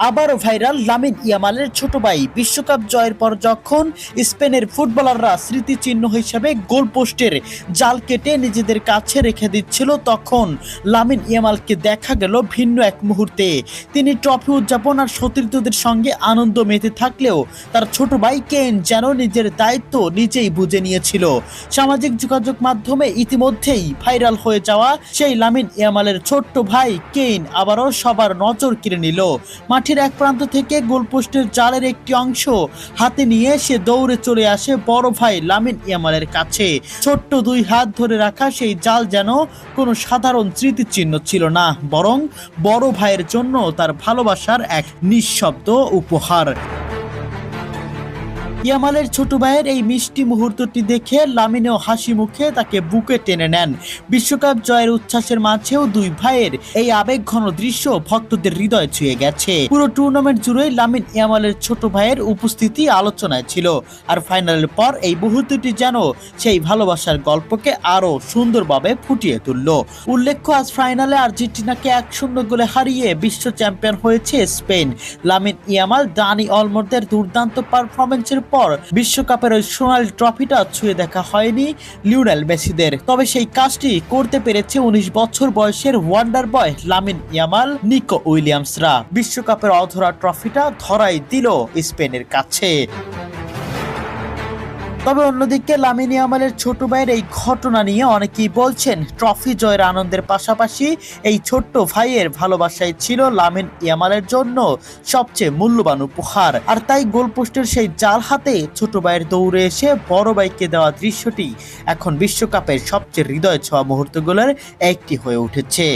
আবারও viral Lamine ইয়ামালের ছোট ভাই বিশ্বকাপ জয়ের পর যখন স্পেনের ফুটবলাররা স্মৃতিচিহ্ন হিসেবে গোলপোস্টের জাল কেটে নিজেদের কাছে রেখে দিচ্ছিল, তখন লামিন ইয়ামালকে দেখা গেল ভিন্ন এক মুহূর্তে। তিনি ট্রফি উদযাপন আর সতীর্থদের সঙ্গে আনন্দ মেতে থাকলেও তার ছোট ভাই কেইন যেন নিজের দায়িত্ব নিজেই বুঝে নিয়েছিল। সামাজিক যোগাযোগ মাধ্যমে ইতিমধ্যেই ভাইরাল হয়ে যাওয়া সেই লামিন ইয়ামালের ছোট্ট ভাই কেইন আবারও সবার নজর কেড়ে নিল। মাঠের এক প্রান্ত থেকে গোলপোস্টের জালের একটি অংশ হাতে নিয়ে সে দৌড়ে চলে আসে বড় ভাই লামিন ইয়ামালের কাছে। ছোট্ট দুই হাত ধরে রাখা সেই জাল যেন কোনো সাধারণ স্মৃতিচিহ্ন ছিল না, বরং বড় ভাইয়ের জন্য তার ভালোবাসার এক নিঃশব্দ উপহার। ইয়ামালের ছোট ভাইয়ের এই মিষ্টি মুহূর্তটি দেখে লামিনেও হাসি মুখে তাকে বুকে টেনে নেন। বিশ্বকাপ জয়ের উচ্ছ্বাসের মাঝেও দুই ভাইয়ের এই আবেগঘন দৃশ্য ভক্তদের হৃদয় ছুঁয়ে গেছে। পুরো টুর্নামেন্ট জুড়ে লামিন ইয়ামালের ছোট ভাইয়ের উপস্থিতি আলোচনায় ছিল, আর ফাইনালের পর এই মুহূর্তটি যেন সেই ভালোবাসার গল্পকে আরো সুন্দরভাবে ফুটিয়ে তুলল। উল্লেখ্য, আজ ফাইনালে আর্জেন্টিনাকে 1-0 গোলে হারিয়ে বিশ্ব চ্যাম্পিয়ন হয়েছে স্পেন। লামিন ইয়ামাল, দানি অলমোদের দুর্দান্ত পারফরমেন্সের পর বিশ্বকাপের ওই সোনালি ট্রফিটা ছুঁয়ে দেখা হয়নি লিওনেল মেসিদের। তবে সেই কাজটি করতে পেরেছে 19 বছর বয়সের wonder boy Lamine Yamal, Nico উইলিয়ামসরা। বিশ্বকাপের অধরা ট্রফিটা ধরাই দিল স্পেনের কাছে। তবে অন্যদিকে লামিন ইয়ামালের ছোট ভাইয়ের এই ঘটনা নিয়ে অনেকেই বলছেন, ট্রফি জয়ের আনন্দের পাশাপাশি এই ছোট্ট ভাইয়ের ভালোবাসাই ছিল লামিন ইয়ামালের জন্য সবচেয়ে মূল্যবান উপহার। আর তাই গোলপোস্টের সেই জাল হাতে ছোট ভাইয়ের দৌড়ে এসে বড় ভাইকে দেওয়া দৃশ্যটি এখন বিশ্বকাপের সবচেয়ে হৃদয় ছোঁয়া মুহূর্তগুলোর একটি হয়ে উঠেছে।